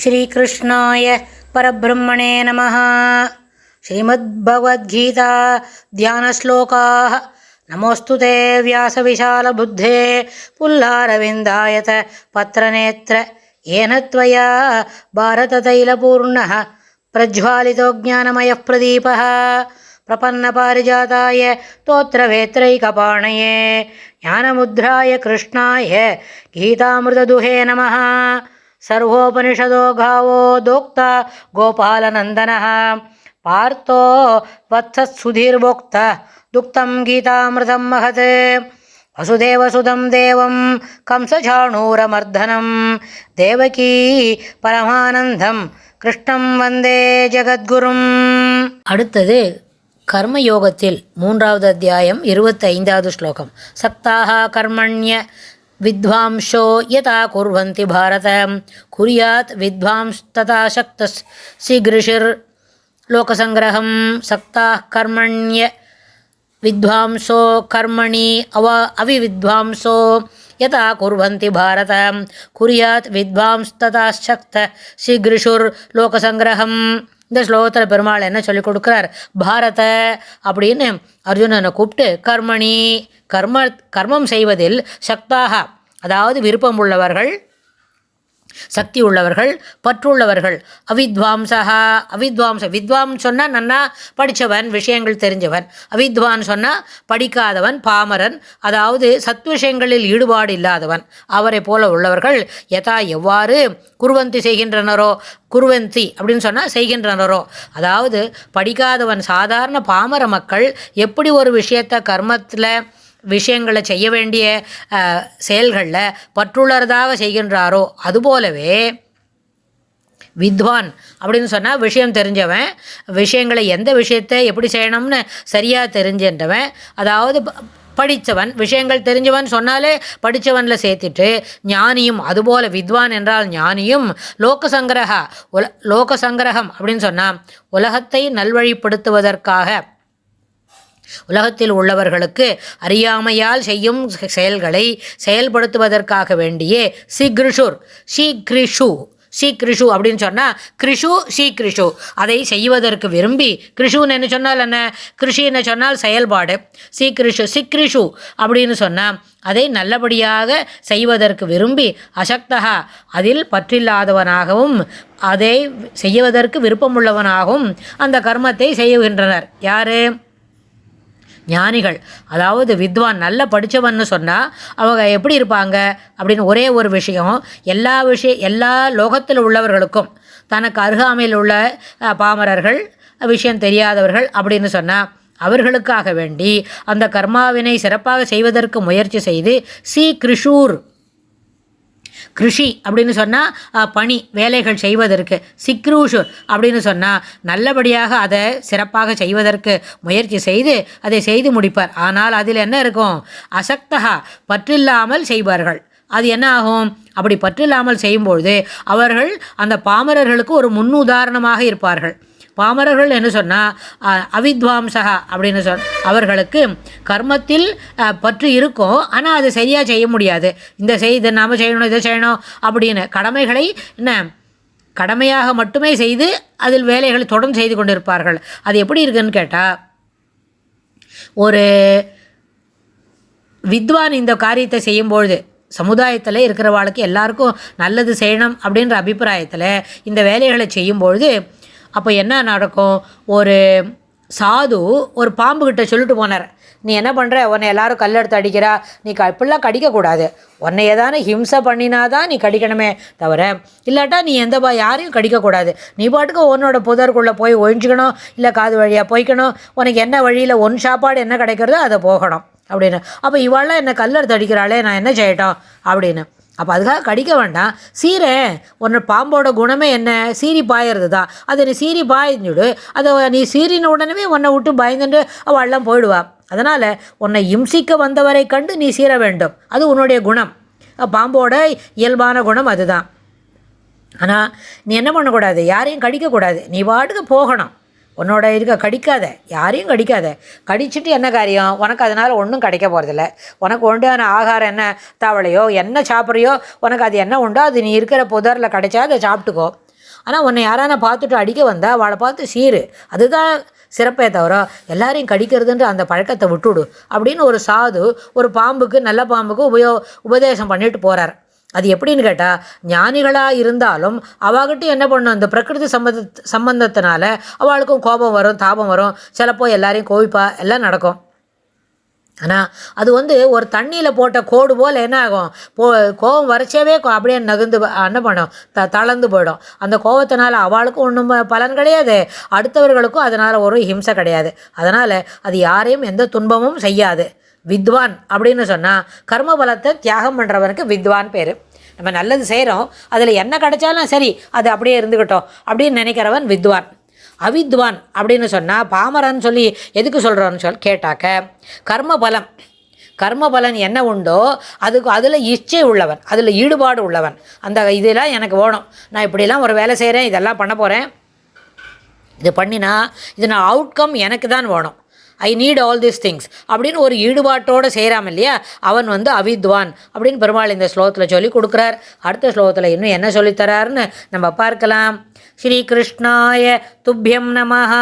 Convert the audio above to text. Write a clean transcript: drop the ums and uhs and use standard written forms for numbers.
श्रीकृष्णाय परब्रह्मणे नमः। श्रीमद्भगवद्गीता ध्यानश्लोकाः। नमोऽस्तु ते व्यासविशालबुद्धे पुल्लारविन्दायत पत्रनेत्र येन त्वया भारततैलपूर्णः प्रज्वालितो ज्ञानमयः प्रदीपः प्रपन्नपारिजाताय स्तोत्रवेत्रैकपाणये ज्ञानमुद्राय कृष्णाय गीतामृतदुहे नमः। सर्वोपनिषदो गावो दोक्ता गोपालनन्दनः पार्थो वत्सत्सुधीर्भोक्ता दुक्तं गीतामृतं महत्। वसुदेवसुतं देवं कंसचाणूरमर्दनं देवकी परमानन्दं கிருஷ்ணம் வந்தே ஜகத்குரும். அடுத்தது கர்மயோகத்தில் 3வது அத்தியாயம் 25வது ஸ்லோகம். சக்தாஹ கர்மண்ய வித்வாம்சோ யதா குர்வந்தி பாரத குர்யாத் வித்வாம்ஸ் ததா சக்தஸ் சீக்ரிஷிர் லோகசங்கிரகம். சக்தாஹ கர்மண்ய வித்வாம்சோ கர்மணி அவிவித்வாம்சோ யதா குர்வந்தி பாரத குர்யாத் வித்வாம்ஸ் ததா சக்த சீக்ரிஷுர் லோகசங்கிரகம். இந்த ஸ்லோகத்தில் பெருமாள் என்ன சொல்லிக் கொடுக்குறார்? பாரத அப்படின்னு அர்ஜுனனை கூப்பிட்டு கர்மம் செய்வதில் சக்தாக, அதாவது விருப்பம் உள்ளவர்கள், சக்தி உள்ளவர்கள், பற்றுள்ளவர்கள். வித்வான் சொன்னால் நன்னா படித்தவன், விஷயங்கள் தெரிஞ்சவன். அவித்வான் சொன்னால் படிக்காதவன், பாமரன், அதாவது சத்விஷயங்களில் ஈடுபாடு இல்லாதவன். அவரை போல உள்ளவர்கள் யதா எவ்வாறு குர்வந்தி செய்கின்றனரோ, குர்வந்தி அப்படின்னு சொன்னால் செய்கின்றனரோ, அதாவது படிக்காதவன் சாதாரண பாமர மக்கள் எப்படி ஒரு விஷயத்தை கர்மத்தில் விஷயங்களை செய்ய வேண்டிய செயல்களில் பற்றுள்ளதாக செய்கின்றாரோ அதுபோலவே வித்வான் அப்படின்னு சொன்னால் விஷயம் தெரிஞ்சவன், விஷயங்களை எந்த விஷயத்தை எப்படி செய்யணும்னு சரியாக தெரிஞ்சின்றவன், அதாவது படித்தவன், விஷயங்கள் தெரிஞ்சவன் சொன்னாலே படித்தவனில் சேர்த்துட்டு ஞானியும் அதுபோல் வித்வான் என்றால் ஞானியும். லோகசங்கிரகம் அப்படின்னு சொன்னால் உலகத்தை நல்வழிப்படுத்துவதற்காக, உலகத்தில் உள்ளவர்களுக்கு அறியாமையால் செய்யும் செயல்களை செயல்படுத்துவதற்காக வேண்டியே சீக்ரிஷு அப்படின்னு சொன்னால் சீக்ரிஷு அதை செய்வதற்கு விரும்பி, கிருஷுன்னு சொன்னால் என்ன, கிருஷின்னு சொன்னால் செயல்பாடு, சிக்ரிஷு அப்படின்னு சொன்னால் அதை நல்லபடியாக செய்வதற்கு விரும்பி, அசக்தகா அதில் பற்றில்லாதவனாகவும் அதை செய்வதற்கு விருப்பமுள்ளவனாகவும் அந்த கர்மத்தை செய்கின்றனர். யார்? ஞானிகள். அதாவது வித்வான் நல்ல படித்தவன்னு சொன்னால் அவங்க எப்படி இருப்பாங்க அப்படின்னு ஒரே ஒரு விஷயம், எல்லா லோகத்தில் உள்ளவர்களுக்கும், தனக்கு அருகாமையில் உள்ள பாமரர்கள், விஷயம் தெரியாதவர்கள் அப்படின்னு சொன்னால் அவர்களுக்காக வேண்டி அந்த கர்மாவினை சிறப்பாக செய்வதற்கு முயற்சி செய்து கிருஷி அப்படின்னு சொன்னால் பணி வேலைகள் செய்வதற்கு, சிக்ரூஷு அப்படின்னு சொன்னால் நல்லபடியாக அதை சிறப்பாக செய்வதற்கு முயற்சி செய்து அதை செய்து முடிப்பார். ஆனால் அதில் என்ன இருக்கும்? அசக்தகா பற்றில்லாமல் செய்வார்கள். அது என்ன ஆகும்? அப்படி பற்றில்லாமல் செய்யும்பொழுது அவர்கள் அந்த பாமரர்களுக்கு ஒரு முன்னுதாரணமாக இருப்பார்கள். பாமரர்கள் என்று சொன்னால் அவித்வாம்சகா அப்படின்னு அவர்களுக்கு கர்மத்தில் பற்று இருக்கும், ஆனால் அது சரியாக செய்ய முடியாது. இதை நாம் செய்யணும், இதை செய்யணும் அப்படின்னு கடமைகளை கடமையாக மட்டுமே செய்து அதில் வேலைகளை தொடர்ந்து செய்து கொண்டிருப்பார்கள். அது எப்படி இருக்குன்னு கேட்டால், ஒரு வித்வான் இந்த காரியத்தை செய்யும்பொழுது சமுதாயத்தில் இருக்கிறவாளுக்கு எல்லாருக்கும் நல்லது செய்யணும் அப்படின்ற அபிப்பிராயத்தில் இந்த வேலைகளை செய்யும்பொழுது அப்போ என்ன நடக்கும்? ஒரு சாது ஒரு பாம்புக்கிட்ட சொல்லிட்டு போனார், நீ என்ன பண்ணுற, உன்னை எல்லாரும் கல்லெடுத்து அடிக்கிறா, நீ இப்படிலாம் கடிக்கக்கூடாது, உன்னை ஏதான ஹிம்சை பண்ணினாதான் நீ கடிக்கணுமே தவிர இல்லாட்டா நீ யாரையும் கடிக்கக்கூடாது, நீ பாட்டுக்கு உன்னோட புதற்குள்ளே போய் ஒழிஞ்சிக்கணும், இல்லை காது வழியாக போய்க்கணும், உனக்கு என்ன வழியில் சாப்பாடு என்ன கிடைக்கிறதோ அதை போகணும் அப்படின்னு. அப்போ இவாளெலாம் என்னை கல்லெடுத்து அடிக்கிறாளே, நான் என்ன செய்யட்டும் அப்படின்னு. அப்போ அதுக்காக கடிக்க வேண்டாம், உன்னோட பாம்போட குணமே என்ன, சீறி பாயறது தான். அதை நீ சீறி பாய்ஞ்சுடு, அதை நீ சீறின உடனே உன்னை விட்டு பயந்துட்டு அவள்லாம் போயிடுவா. அதனால் உன்னை இம்சிக்க வந்தவரை கண்டு நீ சீர வேண்டும், அது உன்னுடைய குணம், பாம்போட இயல்பான குணம் அதுதான். ஆனால் நீ என்ன பண்ணக்கூடாது, யாரையும் கடிக்கக்கூடாது, நீ பாட்டுக்கு போகணும், உன்னோட கடிக்காத, யாரையும் கடிக்காத. கடிச்சிட்டு என்ன காரியம்? உனக்கு அதனால் ஒன்றும் கிடைக்க போகிறதில்ல. உனக்கு உண்டான ஆகாரம் என்ன, தவளையோ என்ன சாப்பிட்றியோ, உனக்கு அது என்ன உண்டோ அது நீ இருக்கிற புதரில் கிடைச்சா அதை சாப்பிட்டுக்கோ. ஆனால் உன்னை யாரான பார்த்துட்டு அடிக்க வந்தால் அவளை பார்த்து சீரு, அதுதான் சிறப்பே தவிர எல்லாரையும் கடிக்கிறதுன்ற அந்த பழக்கத்தை விட்டுடு அப்படின்னு ஒரு சாது ஒரு பாம்புக்கு, நல்ல பாம்புக்கு உபதேசம் பண்ணிட்டு போகிறார். அது எப்படின்னு கேட்டால், ஞானிகளாக இருந்தாலும் அவகிட்டையும் என்ன பண்ணும், இந்த பிரகிருதி சம்பந்தத்தினால அவளுக்கும் கோபம் வரும், தாபம் வரும், சிலப்போ எல்லாரையும் கோவிப்பா, எல்லாம் நடக்கும். ஆனால் அது ஒரு தண்ணியில் போட்ட கோடு போல் என்ன ஆகும், கோபம் வரைச்சவே அப்படியே நகுந்து என்ன பண்ணும், தளர்ந்து போயிடும். அந்த கோபத்தினால அவளுக்கும் ஒன்றும் பலன் கிடையாது, அடுத்தவர்களுக்கும் அதனால் ஒரு ஹிம்சை கிடையாது. அதனால் அது யாரையும் எந்த துன்பமும் செய்யாது. வித்வான் அப்படின்னு சொன்னால் கர்ம பலத்தை தியாகம் பண்ணுறவனுக்கு வித்வான் பேர். நம்ம நல்லது செய்கிறோம், அதில் என்ன கிடைச்சாலும் சரி அது அப்படியே இருந்துக்கிட்டோம் அப்படின்னு நினைக்கிறவன் வித்வான். அவித்வான் அப்படின்னு சொன்னால் பாமரன்னு சொல்லி எதுக்கு சொல்கிறோன்னு கேட்டாக்க, கர்மபலன் என்ன உண்டோ அதில் இச்சை உள்ளவன், அதில் ஈடுபாடு உள்ளவன். அந்த இதெல்லாம் எனக்கு வேணும், நான் இப்படிலாம் ஒரு வேலை செய்கிறேன், இதெல்லாம் பண்ண போகிறேன், இது பண்ணினா இது நான் அவுட்கம் எனக்கு தான் வேணும், I need all these things அப்படின்னு ஒரு ஈடுபாட்டோடு செய்கிறான் இல்லையா, அவன் அவித்வான் அப்படின்னு பெருமாள் இந்த ஸ்லோகத்தில் சொல்லி கொடுக்குறார். அடுத்த ஸ்லோகத்தில் இன்னும் என்ன சொல்லித்தராருன்னு நம்ம பார்க்கலாம். ஸ்ரீ கிருஷ்ணாய துப்யம் நமஹ.